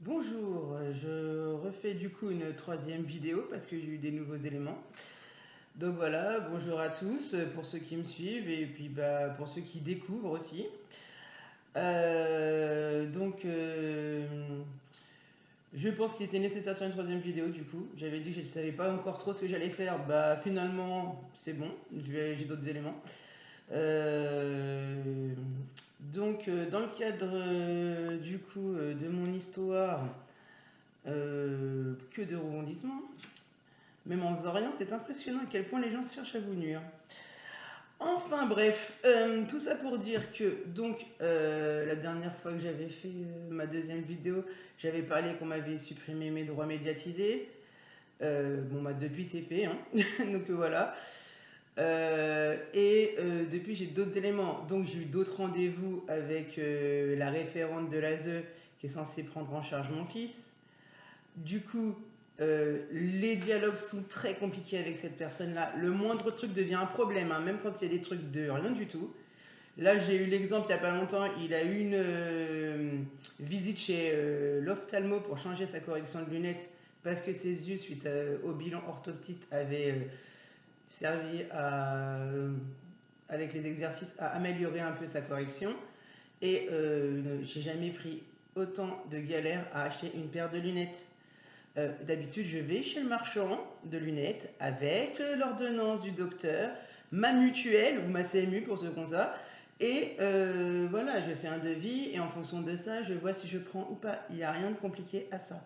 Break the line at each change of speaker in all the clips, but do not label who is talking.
Bonjour, je refais du coup une troisième vidéo parce que j'ai eu des nouveaux éléments. Donc voilà, bonjour à tous pour ceux qui me suivent et puis pour ceux qui découvrent aussi. Donc je pense qu'il était nécessaire de faire une troisième vidéo du coup. J'avais dit que je ne savais pas encore trop ce que j'allais faire. Bah finalement c'est bon, j'ai d'autres éléments. Euh, dans le cadre du coup de mon histoire, que de rebondissements. Même en faisant rien, c'est impressionnant à quel point les gens cherchent à vous nuire. Enfin bref, tout ça pour dire que donc la dernière fois que j'avais fait ma deuxième vidéo, j'avais parlé qu'on m'avait supprimé mes droits médiatisés. Bon bah depuis c'est fait, hein. Donc voilà. Depuis j'ai d'autres éléments. Donc j'ai eu d'autres rendez-vous avec la référente de l'ASE qui est censée prendre en charge mon fils. Du coup, les dialogues sont très compliqués avec cette personne-là. Le moindre truc devient un problème, hein, même quand il y a des trucs de rien du tout. Là, j'ai eu l'exemple il n'y a pas longtemps. Il a eu une visite chez l'ophtalmo pour changer sa correction de lunettes parce que ses yeux, suite au bilan orthoptiste, avaient servi avec les exercices à améliorer un peu sa correction. Et j'ai jamais pris autant de galère à acheter une paire de lunettes. D'habitude, je vais chez le marchand de lunettes avec l'ordonnance du docteur, ma mutuelle ou ma CMU pour ceux qui ont ça. Et voilà, je fais un devis et en fonction de ça, je vois si je prends ou pas. Il n'y a rien de compliqué à ça.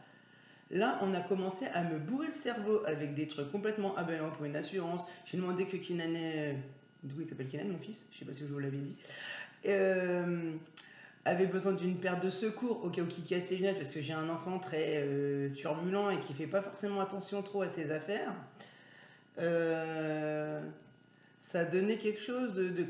Là, on a commencé à me bourrer le cerveau avec des trucs complètement aberrants pour une assurance. J'ai demandé que Kinan, d'où il s'appelle Kinan, mon fils, je sais pas si je vous l'avais dit, euh, avait besoin d'une paire de secours au cas où il casse ses lunettes parce que j'ai un enfant très turbulent et qui fait pas forcément attention trop à ses affaires. Euh, Ça donnait quelque chose de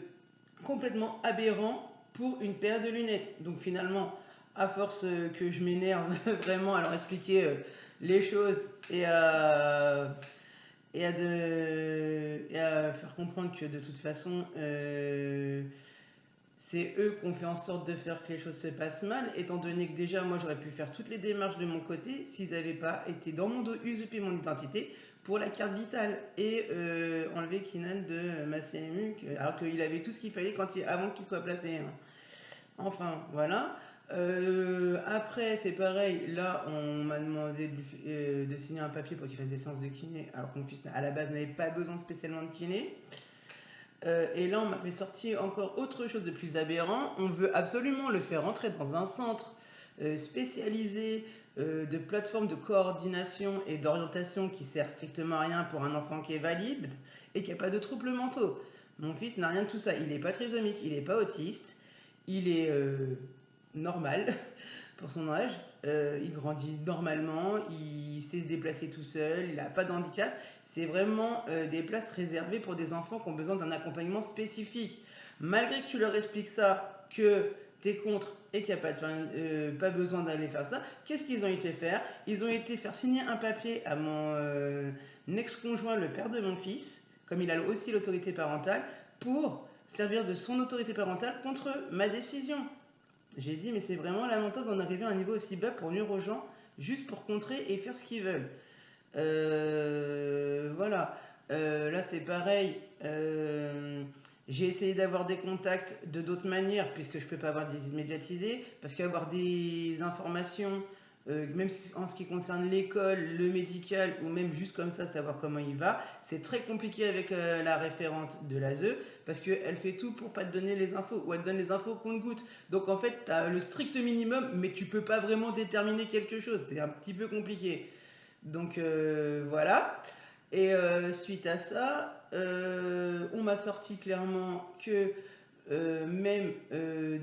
complètement aberrant pour une paire de lunettes. Donc finalement, à force que je m'énerve vraiment à leur expliquer les choses et à faire comprendre que de toute façon, c'est eux qui ont fait en sorte de faire que les choses se passent mal, étant donné que déjà moi j'aurais pu faire toutes les démarches de mon côté s'ils n'avaient pas été dans mon dos usurper mon identité pour la carte vitale et enlever Kinan de ma CMU, alors qu'il avait tout ce qu'il fallait avant qu'il soit placé, hein. Enfin, voilà. Après, c'est pareil. Là, on m'a demandé de signer un papier pour qu'il fasse des séances de kiné, alors que mon fils, à la base, n'avait pas besoin spécialement de kiné. Et là, on m'avait sorti encore autre chose de plus aberrant. On veut absolument le faire rentrer dans un centre spécialisé de plateforme de coordination et d'orientation qui sert strictement à rien pour un enfant qui est valide et qui n'a pas de troubles mentaux. Mon fils n'a rien de tout ça. Il n'est pas trisomique, il n'est pas autiste, il est normal pour son âge. Il grandit normalement, il sait se déplacer tout seul, il n'a pas de handicap. C'est vraiment des places réservées pour des enfants qui ont besoin d'un accompagnement spécifique. Malgré que tu leur expliques ça, que tu es contre et qu'il n'y a pas besoin d'aller faire ça, qu'est-ce qu'ils ont été faire? Ils ont été faire signer un papier à mon ex-conjoint, le père de mon fils, comme il a aussi l'autorité parentale, pour servir de son autorité parentale contre ma décision. J'ai dit, mais c'est vraiment lamentable d'en arriver à un niveau aussi bas pour nuire aux gens, juste pour contrer et faire ce qu'ils veulent. Voilà. Là, c'est pareil. J'ai essayé d'avoir des contacts de d'autres manières, puisque je ne peux pas avoir des immédiatisés, parce qu'avoir des informations, même en ce qui concerne l'école, le médical, ou même juste comme ça, savoir comment il va, c'est très compliqué avec la référente de l'ASE, parce qu'elle fait tout pour pas te donner les infos, ou elle te donne les infos au compte-goutte. Donc en fait, tu as le strict minimum, mais tu peux pas vraiment déterminer quelque chose. C'est un petit peu compliqué. Donc voilà. Et suite à ça, on m'a sorti clairement que même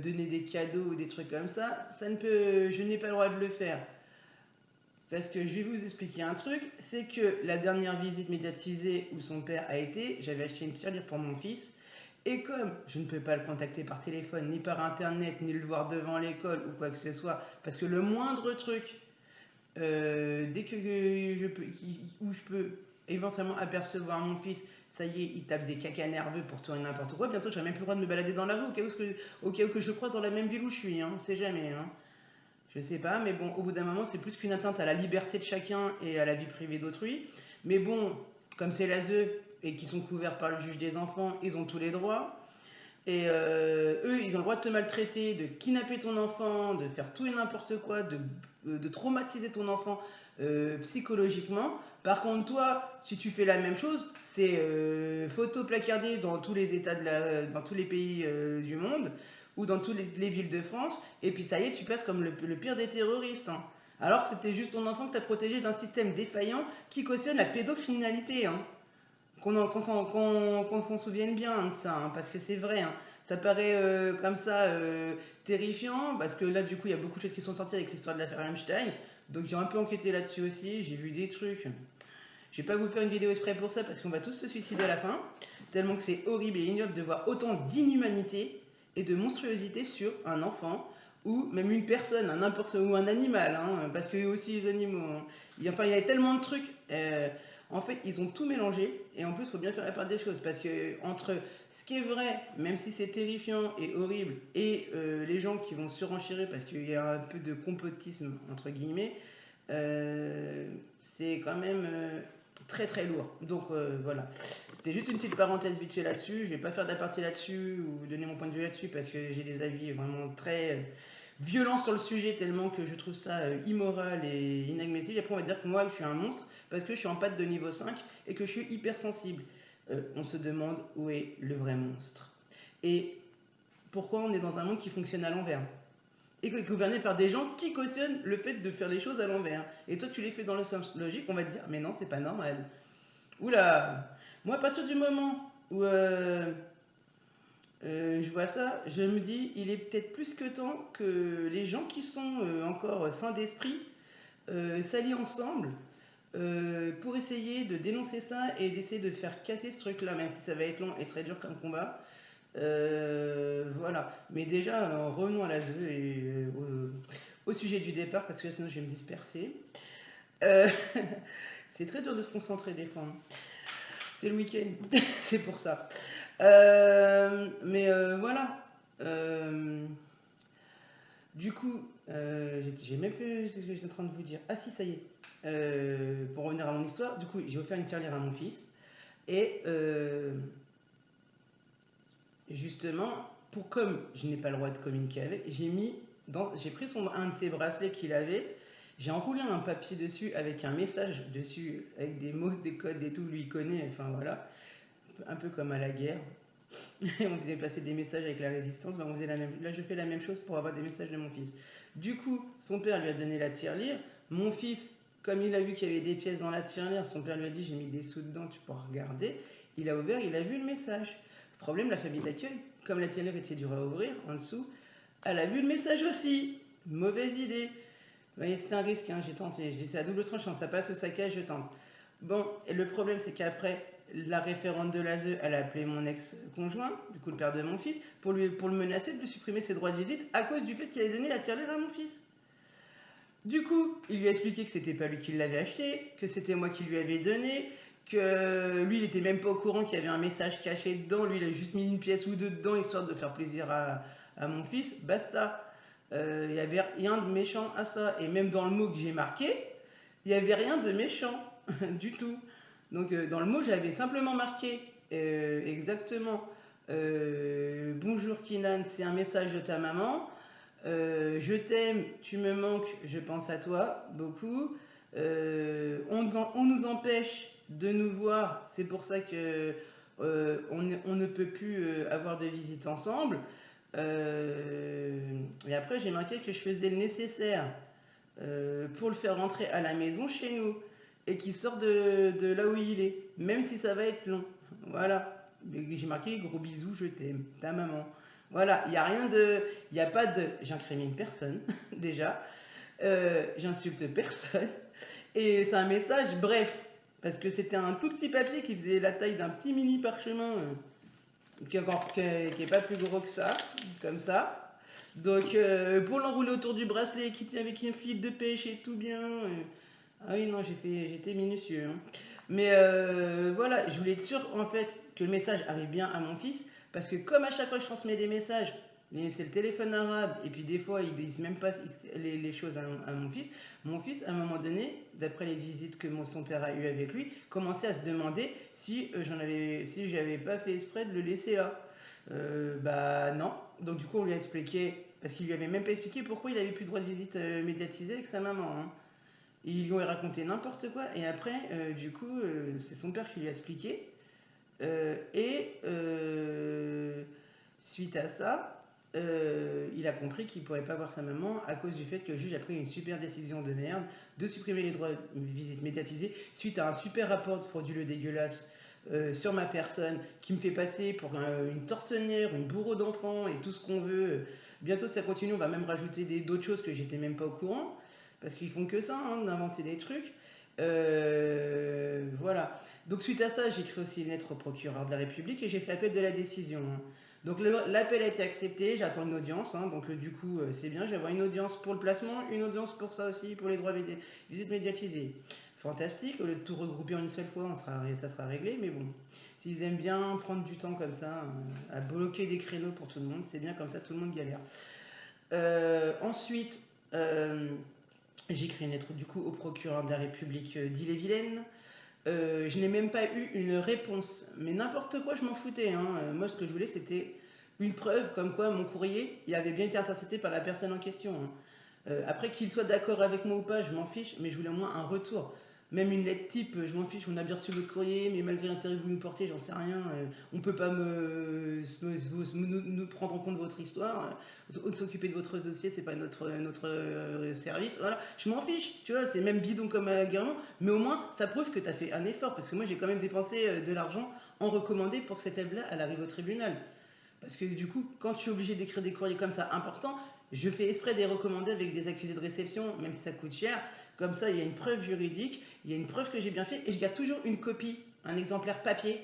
donner des cadeaux ou des trucs comme ça je n'ai pas le droit de le faire. Parce que je vais vous expliquer un truc, c'est que la dernière visite médiatisée où son père a été, j'avais acheté une tirelire pour mon fils, et comme je ne peux pas le contacter par téléphone, ni par internet, ni le voir devant l'école ou quoi que ce soit, parce que le moindre truc dès que je peux, où je peux éventuellement apercevoir mon fils, ça y est, il tape des cacas nerveux pour tout et n'importe quoi. Bientôt, j'aurai même plus le droit de me balader dans la rue au cas où que je croise dans la même ville où je suis, hein, on sait jamais, hein. Je sais pas, mais bon, au bout d'un moment, c'est plus qu'une atteinte à la liberté de chacun et à la vie privée d'autrui. Mais bon, comme c'est l'ASE et qu'ils sont couverts par le juge des enfants, ils ont tous les droits. Et eux, ils ont le droit de te maltraiter, de kidnapper ton enfant, de faire tout et n'importe quoi, de traumatiser ton enfant psychologiquement. Par contre, toi, si tu fais la même chose, c'est photo placardée dans tous les états dans tous les pays du monde ou dans toutes les villes de France. Et puis ça y est, tu passes comme le pire des terroristes. Hein. Alors que c'était juste ton enfant que tu as protégé d'un système défaillant qui cautionne la pédocriminalité. Hein. Qu'on s'en souvienne bien de ça, hein, parce que c'est vrai. Hein. Ça paraît comme ça terrifiant, parce que là, du coup, il y a beaucoup de choses qui sont sorties avec l'histoire de l'affaire Einstein. Donc j'ai un peu enquêté là-dessus aussi, j'ai vu des trucs. Je vais pas vous faire une vidéo exprès pour ça, parce qu'on va tous se suicider à la fin. Tellement que c'est horrible et ignoble de voir autant d'inhumanité et de monstruosité sur un enfant, ou même une personne, ou un animal, hein, parce qu'il y a aussi les animaux. Hein. Enfin, il y a tellement de trucs. En fait, ils ont tout mélangé et en plus, il faut bien faire la part des choses parce que entre ce qui est vrai, même si c'est terrifiant et horrible, et les gens qui vont surenchérir parce qu'il y a un peu de complotisme entre guillemets, c'est quand même très très lourd. Donc voilà, c'était juste une petite parenthèse vite fait là-dessus. Je vais pas faire d'aparté là-dessus ou donner mon point de vue là-dessus parce que j'ai des avis vraiment très violents sur le sujet tellement que je trouve ça immoral et inadmissible. Après, on va dire que moi, je suis un monstre parce que je suis en pâte de niveau 5 et que je suis hypersensible. On se demande où est le vrai monstre. Et pourquoi on est dans un monde qui fonctionne à l'envers et qui est gouverné par des gens qui cautionnent le fait de faire les choses à l'envers. Et toi, tu les fais dans le sens logique, on va te dire, mais non, c'est pas normal. Oula, moi, à partir du moment où je vois ça, je me dis, il est peut-être plus que temps que les gens qui sont encore sains d'esprit s'allient ensemble pour essayer de dénoncer ça et d'essayer de faire casser ce truc-là, même si ça va être long et très dur comme combat. Voilà. Mais déjà, revenons à la ZE et au sujet du départ, parce que sinon je vais me disperser. Euh, c'est très dur de se concentrer des fois. Hein. C'est le week-end, c'est pour ça. Mais voilà. Du coup, j'ai même plus ce que j'étais en train de vous dire. Ah si, ça y est. Pour revenir à mon histoire, du coup, j'ai offert une tirelire à mon fils. Et justement, comme je n'ai pas le droit de communiquer avec, j'ai pris un de ses bracelets qu'il avait, j'ai enroulé un papier dessus avec un message dessus, avec des mots, des codes et tout, lui il connaît, enfin voilà, un peu comme à la guerre. On faisait passer des messages avec la résistance, ben on faisait la même. Là, je fais la même chose pour avoir des messages de mon fils. Du coup, son père lui a donné la tirelire. Mon fils, comme il a vu qu'il y avait des pièces dans la tirelire, son père lui a dit j'ai mis des sous dedans, tu pourras regarder. Il a ouvert, il a vu le message. Problème, la famille d'accueil, comme la tirelire était dure à ouvrir, en dessous, elle a vu le message aussi. Mauvaise idée. Vous voyez, c'était un risque, hein, j'ai tenté. Je dis c'est à double tranchant, ça passe au saccage, je tente. Bon, et le problème, c'est qu'après, la référente de l'ASE, elle a appelé mon ex-conjoint, du coup le père de mon fils, pour le menacer de lui supprimer ses droits de visite à cause du fait qu'il avait donné la tirelire à mon fils. Du coup, il lui a expliqué que c'était pas lui qui l'avait acheté, que c'était moi qui lui avais donné, que lui, il était même pas au courant qu'il y avait un message caché dedans. Lui, il a juste mis une pièce ou deux dedans histoire de faire plaisir à mon fils. Basta. Il n'y avait rien de méchant à ça. Et même dans le mot que j'ai marqué, il n'y avait rien de méchant du tout. Donc dans le mot, j'avais simplement marqué exactement bonjour Kinan, c'est un message de ta maman. Je t'aime, tu me manques, je pense à toi beaucoup. On nous empêche de nous voir, c'est pour ça que on ne peut plus avoir de visite ensemble. Et après, j'ai marqué que je faisais le nécessaire pour le faire rentrer à la maison chez nous et qu'il sort de là où il est, même si ça va être long. Voilà. J'ai marqué gros bisous, je t'aime, ta maman. Voilà, il n'y a rien de. Il n'y a pas de. J'incrimine personne, déjà. J'insulte personne. Et c'est un message bref. Parce que c'était un tout petit papier qui faisait la taille d'un petit mini parchemin qui est pas plus gros que ça, comme ça. Donc pour l'enrouler autour du bracelet qui tient avec un fil de pêche et tout bien. Ah oui, non, j'étais minutieux. Hein. Mais voilà, je voulais être sûr en fait que le message arrive bien à mon fils. Parce que comme à chaque fois je transmets des messages, C'est le téléphone arabe, et puis des fois, ils disent même pas les choses à mon fils. Mon fils, à un moment donné, d'après les visites que son père a eues avec lui, commençait à se demander si j'avais pas fait exprès de le laisser là. Bah non. Donc du coup, on lui a expliqué, parce qu'il lui avait même pas expliqué pourquoi il avait plus le droit de visite médiatisée avec sa maman, hein. Ils lui ont raconté n'importe quoi, et après, du coup, c'est son père qui lui a expliqué. Et suite à ça, il a compris qu'il ne pourrait pas voir sa maman à cause du fait que le juge a pris une super décision de merde de supprimer les droits de visite médiatisés suite à un super rapport frauduleux dégueulasse sur ma personne qui me fait passer pour une tortionnaire, une bourreau d'enfants et tout ce qu'on veut. Bientôt ça continue, on va même rajouter d'autres choses que j'étais même pas au courant parce qu'ils font que ça, hein, d'inventer des trucs. Voilà. Donc suite à ça, j'ai écrit aussi une lettre au procureur de la République et j'ai fait appel de la décision, hein. Donc l'appel a été accepté, j'attends une audience, hein, donc du coup c'est bien, je vais avoir une audience pour le placement, une audience pour ça aussi, pour les droits visites médiatisées. Fantastique, au lieu de tout regrouper en une seule fois, ça sera réglé, mais bon, s'ils aiment bien prendre du temps comme ça, à bloquer des créneaux pour tout le monde, c'est bien comme ça, tout le monde galère. Ensuite, j'ai écrit une lettre du coup au procureur de la République d'Ille-et-Vilaine. Je n'ai même pas eu une réponse. Mais n'importe quoi, je m'en foutais, hein. Moi, ce que je voulais, c'était une preuve comme quoi mon courrier, il avait bien été intercepté par la personne en question, hein. Après, qu'il soit d'accord avec moi ou pas, je m'en fiche, mais je voulais au moins un retour. Même une lettre type, je m'en fiche, on a bien reçu votre courrier, mais malgré l'intérêt que vous nous portez, j'en sais rien, on ne peut pas nous prendre en compte votre histoire, s'occuper de votre dossier, c'est pas notre service, voilà. Je m'en fiche, tu vois, c'est même bidon comme guerre, mais au moins, ça prouve que tu as fait un effort, parce que moi, j'ai quand même dépensé de l'argent en recommandé pour que cette élève-là, elle arrive au tribunal. Parce que du coup, quand je suis obligé d'écrire des courriers comme ça importants, je fais exprès des recommandés avec des accusés de réception, même si ça coûte cher. Comme ça, il y a une preuve juridique, il y a une preuve que j'ai bien fait, et je garde toujours une copie, un exemplaire papier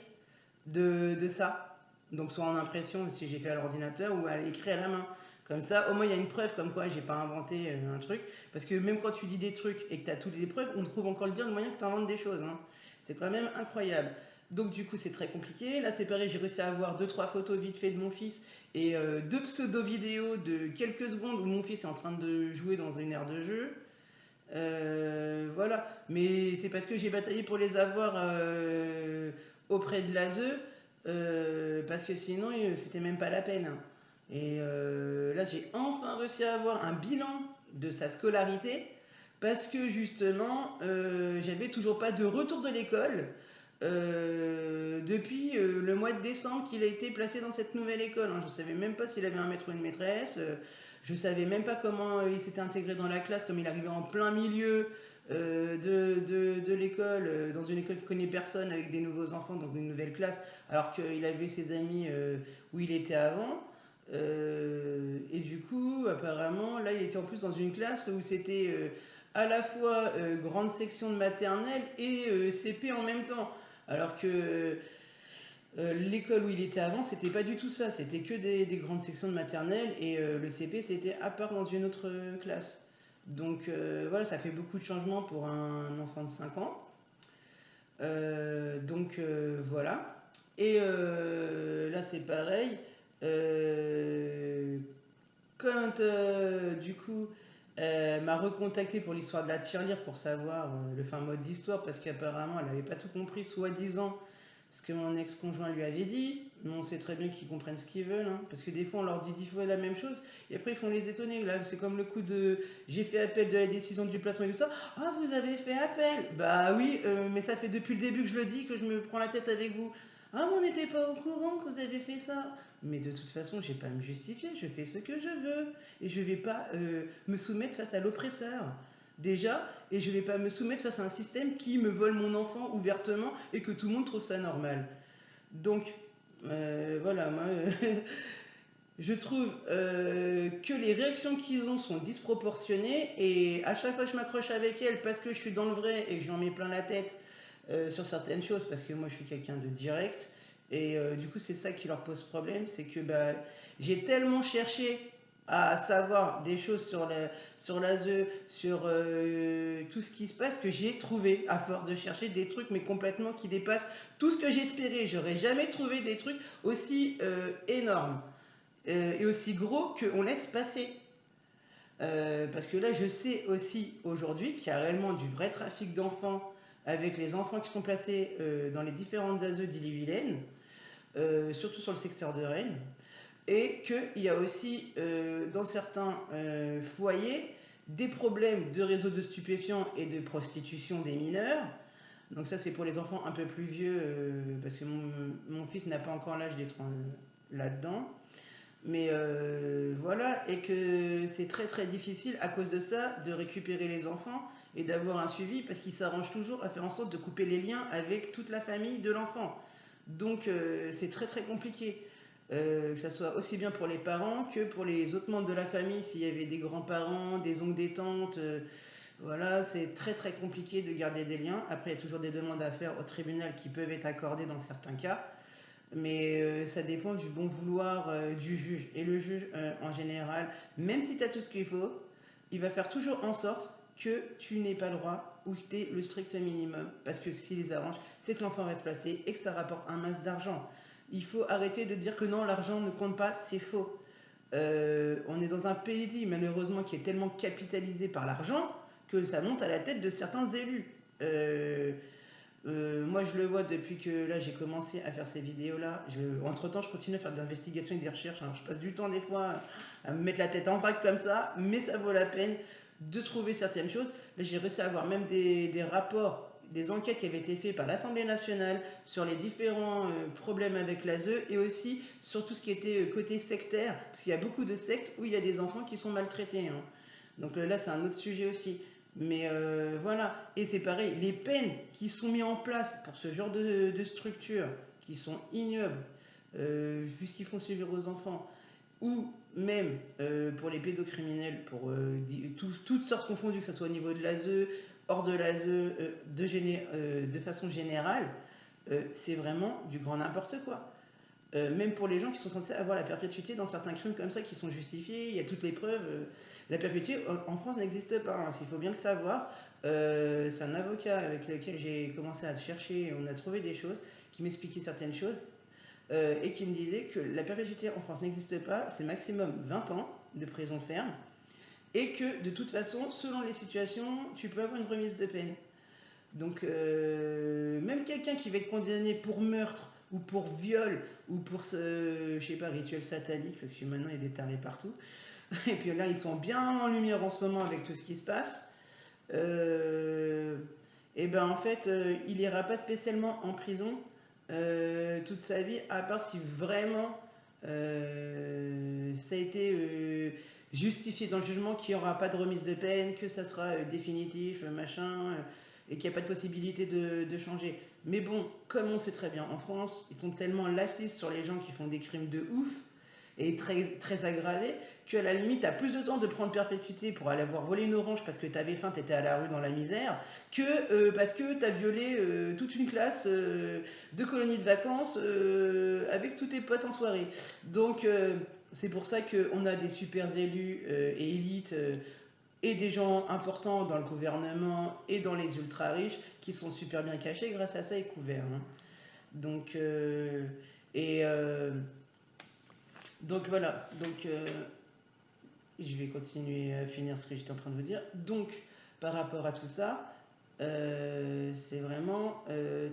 de ça. Donc soit en impression, si j'ai fait à l'ordinateur, ou à écrit à la main. Comme ça, au moins il y a une preuve comme quoi j'ai pas inventé un truc. Parce que même quand tu dis des trucs et que tu as toutes les preuves, on trouve encore le dire de moyen que tu inventes des choses, hein. C'est quand même incroyable. Donc du coup c'est très compliqué. Là c'est pareil, j'ai réussi à avoir 2-3 photos vite fait de mon fils et 2 pseudo-vidéos de quelques secondes où mon fils est en train de jouer dans une aire de jeu. Voilà, mais c'est parce que j'ai bataillé pour les avoir auprès de l'ASE, parce que sinon c'était même pas la peine. Et là j'ai enfin réussi à avoir un bilan de sa scolarité, parce que justement j'avais toujours pas de retour de l'école depuis le mois de décembre qu'il a été placé dans cette nouvelle école, hein. Je savais même pas s'il avait un maître ou une maîtresse. Je savais même pas comment il s'était intégré dans la classe, comme il arrivait en plein milieu de l'école, dans une école qui connaît personne, avec des nouveaux enfants dans une nouvelle classe, alors qu'il avait ses amis où il était avant. Et du coup, apparemment, là, il était en plus dans une classe où c'était à la fois grande section de maternelle et CP en même temps. Alors que l'école où il était avant, c'était pas du tout ça. C'était que des grandes sections de maternelle et le CP, c'était à part dans une autre classe. Donc voilà, ça fait beaucoup de changements pour un enfant de 5 ans. Donc voilà. Et là, c'est pareil. Quand du coup, m'a recontacté pour l'histoire de la tirelire pour savoir le fin mode d'histoire, parce qu'apparemment, elle n'avait pas tout compris, soi-disant ce que mon ex-conjoint lui avait dit. Mais on sait très bien qu'ils comprennent ce qu'ils veulent, hein, parce que des fois on leur dit 10 fois la même chose et après ils font les étonner. Là, c'est comme le coup de j'ai fait appel de la décision du placement et tout ça. Ah, vous avez fait appel? Bah oui, mais ça fait depuis le début que je le dis, que je me prends la tête avec vous. Ah, mais on n'était pas au courant que vous avez fait ça. Mais de toute façon, j'ai pas à me justifier, je fais ce que je veux et je vais pas me soumettre face à l'oppresseur. Déjà, et je vais pas me soumettre face à un système qui me vole mon enfant ouvertement et que tout le monde trouve ça normal. Donc, voilà, moi, je trouve que les réactions qu'ils ont sont disproportionnées et à chaque fois je m'accroche avec elles parce que je suis dans le vrai et que j'en mets plein la tête sur certaines choses parce que moi je suis quelqu'un de direct et du coup c'est ça qui leur pose problème, c'est que bah, j'ai tellement cherché à savoir des choses sur l'ASE, sur tout ce qui se passe, que j'ai trouvé, à force de chercher, des trucs mais complètement qui dépassent tout ce que j'espérais. J'aurais jamais trouvé des trucs aussi énormes. est aussi gros qu'on laisse passer. Parce que là, je sais aussi aujourd'hui qu'il y a réellement du vrai trafic d'enfants avec les enfants qui sont placés dans les différentes ASE d'Ille-et-Vilaine, surtout sur le secteur de Rennes, et qu'il y a aussi dans certains foyers des problèmes de réseau de stupéfiants et de prostitution des mineurs. Donc ça, c'est pour les enfants un peu plus vieux, parce que mon fils n'a pas encore l'âge d'être là-dedans. Mais voilà, et que c'est très très difficile à cause de ça de récupérer les enfants et d'avoir un suivi parce qu'ils s'arrangent toujours à faire en sorte de couper les liens avec toute la famille de l'enfant. Donc c'est très très compliqué. Que ça soit aussi bien pour les parents que pour les autres membres de la famille, s'il y avait des grands-parents, des oncles, des tantes, voilà, c'est très très compliqué de garder des liens. Après, il y a toujours des demandes à faire au tribunal qui peuvent être accordées dans certains cas. Mais ça dépend du bon vouloir du juge. Et le juge, en général, même si tu as tout ce qu'il faut, il va faire toujours en sorte que tu n'aies pas le droit ou que tu aies le strict minimum. Parce que ce qui les arrange, c'est que l'enfant reste placé et que ça rapporte un masse d'argent. Il faut arrêter de dire que non, l'argent ne compte pas, c'est faux. On est dans un pays, malheureusement, qui est tellement capitalisé par l'argent que ça monte à la tête de certains élus. Moi, je le vois depuis que là j'ai commencé à faire ces vidéos-là. Entre-temps, je continue à faire de l'investigation et des recherches. Alors, je passe du temps des fois à me mettre la tête en vrac comme ça, mais ça vaut la peine de trouver certaines choses. Là, j'ai réussi à avoir même des rapports, des enquêtes qui avaient été faites par l'Assemblée nationale sur les différents problèmes avec l'ASE et aussi sur tout ce qui était côté sectaire, parce qu'il y a beaucoup de sectes où il y a des enfants qui sont maltraités. Hein. Donc là, c'est un autre sujet aussi. Mais voilà, et c'est pareil, les peines qui sont mises en place pour ce genre de structures qui sont ignobles, vu ce qu'ils font suivre aux enfants, ou même pour les pédocriminels, pour toutes sortes confondues, que ce soit au niveau de l'ASE, hors de l'ASE, de façon générale, c'est vraiment du grand n'importe quoi. Même pour les gens qui sont censés avoir la perpétuité dans certains crimes comme ça qui sont justifiés, il y a toutes les preuves. La perpétuité en France n'existe pas, hein, il faut bien le savoir. C'est un avocat avec lequel j'ai commencé à chercher, on a trouvé des choses, qui m'expliquait certaines choses, et qui me disait que la perpétuité en France n'existe pas, c'est maximum 20 ans de prison ferme, et que de toute façon, selon les situations, tu peux avoir une remise de peine. Donc même quelqu'un qui va être condamné pour meurtre ou pour viol ou pour je sais pas, rituel satanique, parce que maintenant il y a des tarés partout, et puis là ils sont bien en lumière en ce moment avec tout ce qui se passe, et ben en fait il ira pas spécialement en prison toute sa vie, à part si vraiment ça a été justifié dans le jugement qu'il n'y aura pas de remise de peine, que ça sera définitif, machin, et qu'il n'y a pas de possibilité de changer. Mais bon, comme on sait très bien, en France, ils sont tellement laxistes sur les gens qui font des crimes de ouf, et très, très aggravés, qu'à la limite, tu as plus de temps de prendre perpétuité pour aller avoir volé une orange parce que tu avais faim, tu étais à la rue dans la misère, que parce que tu as violé toute une classe de colonies de vacances avec tous tes potes en soirée. Donc, c'est pour ça qu'on a des super élus et élites et des gens importants dans le gouvernement et dans les ultra riches qui sont super bien cachés grâce à ça et couverts. Hein. Donc, et donc voilà. Donc, je vais continuer à finir ce que j'étais en train de vous dire. Donc, par rapport à tout ça, c'est vraiment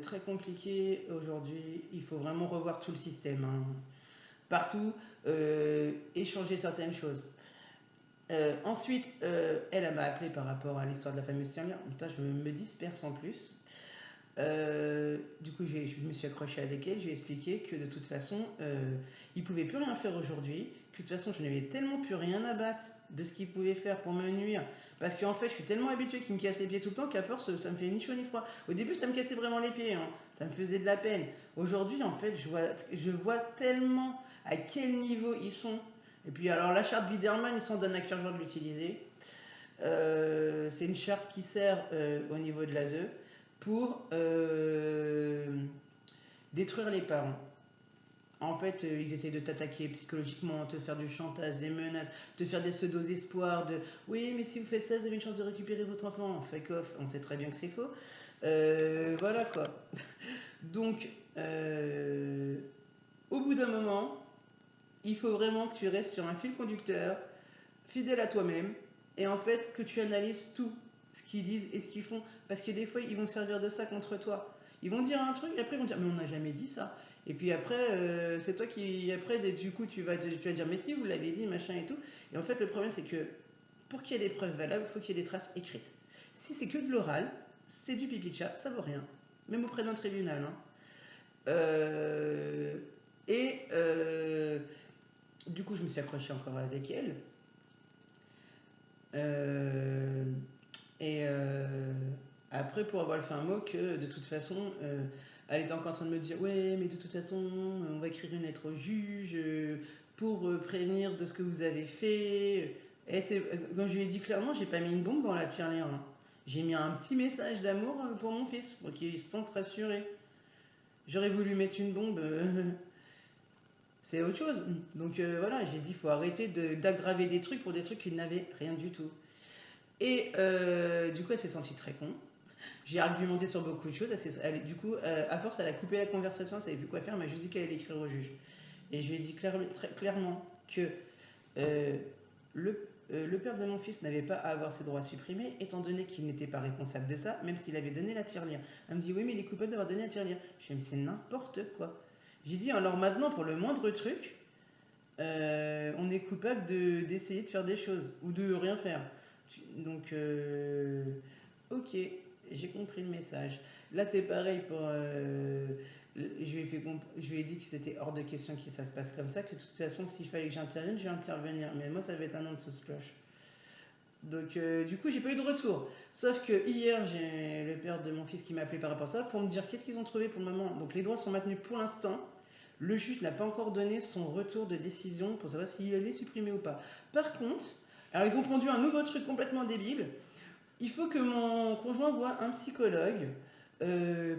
très compliqué aujourd'hui. Il faut vraiment revoir tout le système. Hein. Partout, échanger certaines choses. Ensuite, elle m'a appelé par rapport à l'histoire de la fameuse tirelire. Putain, je me disperse en plus. Du coup, je me suis accrochée avec elle, je lui ai expliqué que de toute façon, il ne pouvait plus rien faire aujourd'hui, que de toute façon, je n'avais tellement plus rien à battre de ce qu'il pouvait faire pour me nuire, parce qu'en fait, je suis tellement habituée qu'il me casse les pieds tout le temps qu'à force, ça me fait ni chaud ni froid. Au début, ça me cassait vraiment les pieds, hein. Ça me faisait de la peine. Aujourd'hui, en fait, je vois tellement à quel niveau ils sont. Et puis, alors, la charte Biderman, ils s'en donnent à cœur joie de l'utiliser. C'est une charte qui sert au niveau de l'ASE pour détruire les parents. En fait, ils essayent de t'attaquer psychologiquement, te faire du chantage, des menaces, te faire des pseudo-espoirs de oui, mais si vous faites ça, vous avez une chance de récupérer votre enfant. Fake off, on sait très bien que c'est faux. Voilà quoi. Donc, au bout d'un moment, il faut vraiment que tu restes sur un fil conducteur, fidèle à toi-même, et en fait que tu analyses tout ce qu'ils disent et ce qu'ils font, parce que des fois ils vont servir de ça contre toi. Ils vont dire un truc et après ils vont dire mais on n'a jamais dit ça. Et puis après c'est toi qui après du coup tu vas dire mais si vous l'avez dit machin et tout. Et en fait le problème c'est que pour qu'il y ait des preuves valables, il faut qu'il y ait des traces écrites. Si c'est que de l'oral, c'est du pipi de chat, ça vaut rien, même auprès d'un tribunal. Hein. Euh, et du coup je me suis accrochée encore avec elle. Euh, et après, pour avoir fait un mot que de toute façon, elle était encore en train de me dire ouais, mais de toute façon, on va écrire une lettre au juge pour prévenir de ce que vous avez fait. Et comme je lui ai dit clairement, j'ai pas mis une bombe dans la tirelire. Hein. J'ai mis un petit message d'amour pour mon fils, pour qu'il se sente rassuré. J'aurais voulu mettre une bombe, c'est autre chose. Donc voilà, j'ai dit il faut arrêter d'aggraver des trucs pour des trucs qui n'avaient rien du tout. Et du coup, elle s'est sentie très con. J'ai argumenté sur beaucoup de choses. Du coup, à force, elle a coupé la conversation, elle savait plus quoi faire, elle m'a juste dit qu'elle allait écrire au juge. Et je lui ai dit très clairement que euh, le père de mon fils n'avait pas à avoir ses droits supprimés, étant donné qu'il n'était pas responsable de ça, même s'il avait donné la tirelire. Elle me dit oui, mais il est coupable d'avoir donné la tirelire. Je lui ai dit mais c'est n'importe quoi. J'ai dit alors maintenant, pour le moindre truc, on est coupable d'essayer de faire des choses ou de rien faire. Donc, ok, j'ai compris le message. Là, c'est pareil pour. Je lui ai dit que c'était hors de question que ça se passe comme ça, que de toute façon, s'il fallait que j'intervienne, je vais intervenir. Mais moi, ça va être un an de sauce cloche. Donc, du coup, j'ai pas eu de retour. Sauf que hier, j'ai le père de mon fils qui m'a appelé par rapport à ça pour me dire qu'est-ce qu'ils ont trouvé pour le moment. Donc, les droits sont maintenus pour l'instant. Le juge n'a pas encore donné son retour de décision pour savoir s'il allait supprimer ou pas. Par contre, alors ils ont pondu un nouveau truc complètement débile. Il faut que mon conjoint voit un psychologue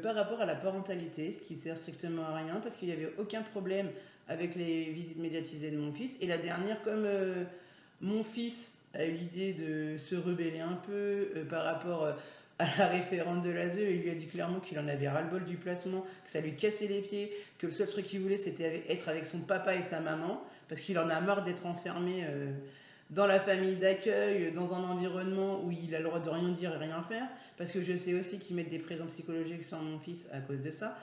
par rapport à la parentalité, ce qui sert strictement à rien parce qu'il n'y avait aucun problème avec les visites médiatisées de mon fils. Et la dernière, comme mon fils a eu l'idée de se rebeller un peu par rapport à la référente de l'ASE, il lui a dit clairement qu'il en avait ras-le-bol du placement, que ça lui cassait les pieds, que le seul truc qu'il voulait c'était être avec son papa et sa maman, parce qu'il en a marre d'être enfermé dans la famille d'accueil, dans un environnement où il a le droit de rien dire et rien faire, parce que je sais aussi qu'ils mettent des présents psychologiques sur mon fils à cause de ça.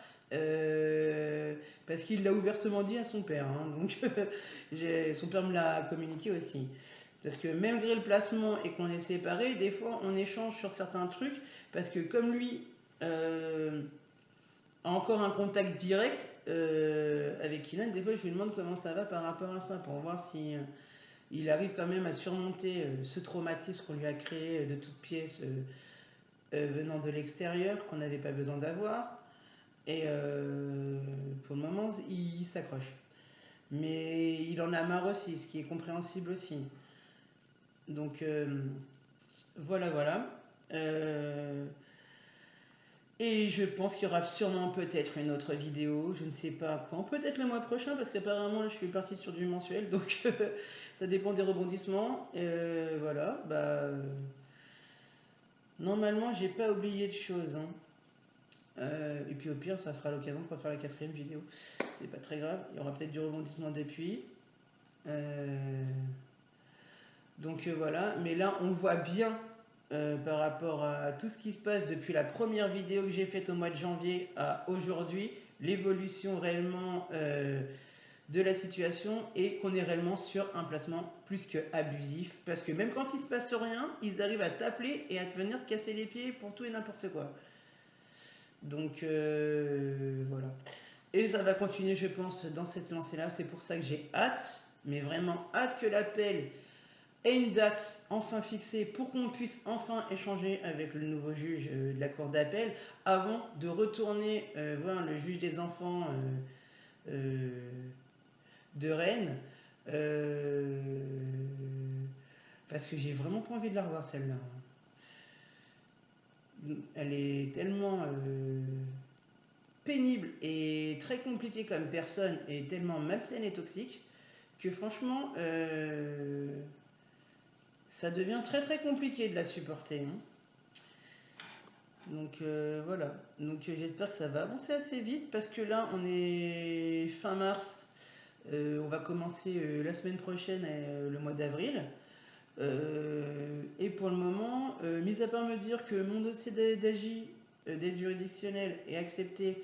Parce qu'il l'a ouvertement dit à son père, hein, donc son père me l'a communiqué aussi. Parce que malgré le placement et qu'on est séparés, des fois on échange sur certains trucs, parce que comme lui a encore un contact direct avec Ilan, des fois je lui demande comment ça va par rapport à ça, pour voir si il arrive quand même à surmonter ce traumatisme qu'on lui a créé de toutes pièces venant de l'extérieur, qu'on n'avait pas besoin d'avoir. Et pour le moment, il s'accroche. Mais il en a marre aussi, ce qui est compréhensible aussi. Donc voilà, voilà. Et je pense qu'il y aura sûrement peut-être une autre vidéo, je ne sais pas quand, peut-être le mois prochain, parce qu'apparemment je suis partie sur du mensuel, donc ça dépend des rebondissements. Voilà, normalement j'ai pas oublié de choses. Hein. Et puis au pire, ça sera l'occasion de refaire la 4e vidéo. C'est pas très grave, il y aura peut-être du rebondissement depuis. Donc voilà, mais là on voit bien par rapport à tout ce qui se passe depuis la première vidéo que j'ai faite au mois de janvier à aujourd'hui, l'évolution réellement de la situation et qu'on est réellement sur un placement plus que abusif. Parce que même quand il se passe rien, ils arrivent à t'appeler et à te venir te casser les pieds pour tout et n'importe quoi. Donc voilà. Et ça va continuer, je pense, dans cette lancée-là. C'est pour ça que j'ai hâte, mais vraiment hâte que l'appel ait une date enfin fixée pour qu'on puisse enfin échanger avec le nouveau juge de la cour d'appel avant de retourner voir le juge des enfants de Rennes. Parce que j'ai vraiment pas envie de la revoir celle-là. Elle est tellement pénible et très compliquée comme personne et tellement malsaine et toxique que franchement ça devient très très compliqué de la supporter. Hein. Donc voilà, donc j'espère que ça va avancer assez vite parce que là on est fin mars, On va commencer la semaine prochaine, le mois d'avril. Et pour le moment, mis à part me dire que mon dossier d'AJ, d'aide juridictionnelle, est accepté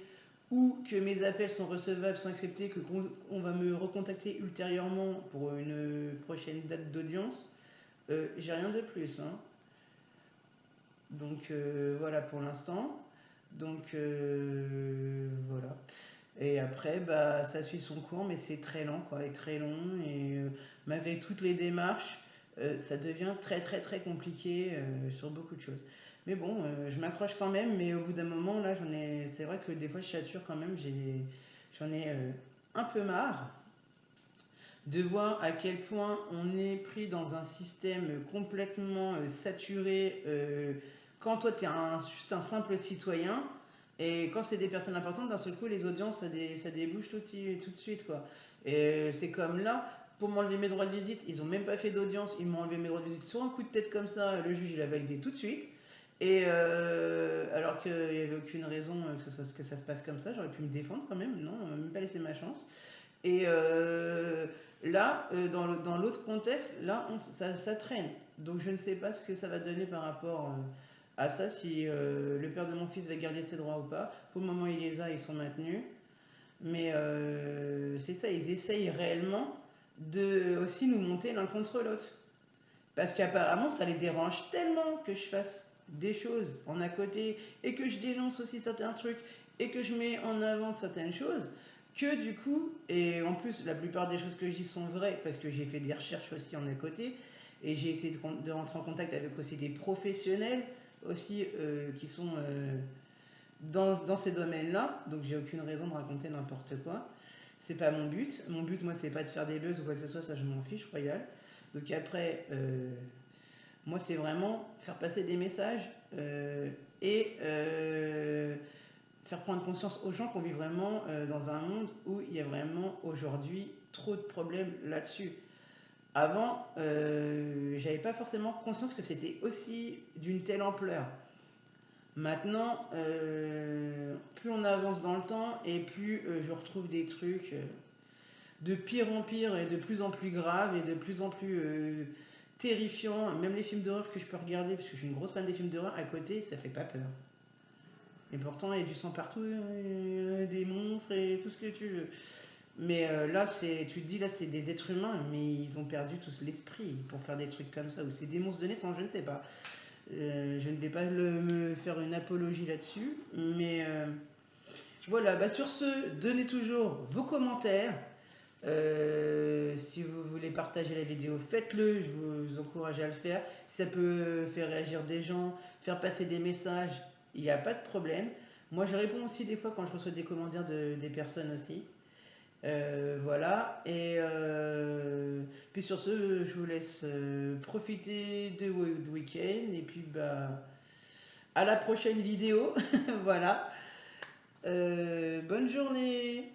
ou que mes appels sont recevables, sont acceptés, que qu'on va me recontacter ultérieurement pour une prochaine date d'audience, j'ai rien de plus, hein. Donc voilà pour l'instant. Donc voilà. Et après, bah, ça suit son cours, mais c'est très lent, quoi, et très long. Et malgré toutes les démarches, ça devient très, très, très compliqué sur beaucoup de choses. Mais bon, je m'accroche quand même, mais au bout d'un moment, là, c'est vrai que des fois, je sature quand même. J'en ai un peu marre de voir à quel point on est pris dans un système complètement saturé. Quand toi, tu es juste un simple citoyen, et quand c'est des personnes importantes, d'un seul coup, les audiences, ça débouche tout de suite, quoi. Et c'est comme là, pour m'enlever mes droits de visite, ils n'ont même pas fait d'audience, ils m'ont enlevé mes droits de visite sur un coup de tête comme ça, le juge, il a validé tout de suite. Et alors qu'il n'y avait aucune raison que ça se passe comme ça, j'aurais pu me défendre quand même, non, même pas laisser ma chance. Et là, dans l'autre contexte, là, ça traîne. Donc je ne sais pas ce que ça va donner par rapport à ça, si le père de mon fils va garder ses droits ou pas. Pour le moment, il les a, ils sont maintenus. Mais c'est ça, ils essayent réellement de aussi nous monter l'un contre l'autre. Parce qu'apparemment, ça les dérange tellement que je fasse des choses en à côté et que je dénonce aussi certains trucs et que je mets en avant certaines choses que du coup, et en plus la plupart des choses que je dis sont vraies parce que j'ai fait des recherches aussi en à côté et j'ai essayé de rentrer en contact avec aussi des professionnels aussi qui sont dans ces domaines-là, donc j'ai aucune raison de raconter n'importe quoi. C'est pas mon but. Mon but, moi, c'est pas de faire des buzz ou quoi que ce soit, ça je m'en fiche, royal. Donc après, moi, c'est vraiment faire passer des messages et faire prendre conscience aux gens qu'on vit vraiment dans un monde où il y a vraiment aujourd'hui trop de problèmes là-dessus. Avant, j'avais pas forcément conscience que c'était aussi d'une telle ampleur. Maintenant, plus on avance dans le temps et plus je retrouve des trucs de pire en pire et de plus en plus graves et de plus en plus terrifiants. Même les films d'horreur que je peux regarder, parce que je suis une grosse fan des films d'horreur, à côté, ça fait pas peur. Et pourtant, il y a du sang partout, des monstres et tout ce que tu veux. Mais là, tu te dis, là, c'est des êtres humains, mais ils ont perdu tous l'esprit pour faire des trucs comme ça. Ou c'est des monstres de naissance, je ne sais pas. Je ne vais pas me faire une apologie là-dessus. Mais voilà, bah sur ce, donnez toujours vos commentaires. Si vous voulez partager la vidéo, faites-le, je vous encourage à le faire. Si ça peut faire réagir des gens, faire passer des messages, il n'y a pas de problème. Moi, je réponds aussi des fois quand je reçois des commentaires des personnes aussi. Voilà, et puis sur ce, je vous laisse profiter de week-end, et puis bah, à la prochaine vidéo. Voilà, bonne journée.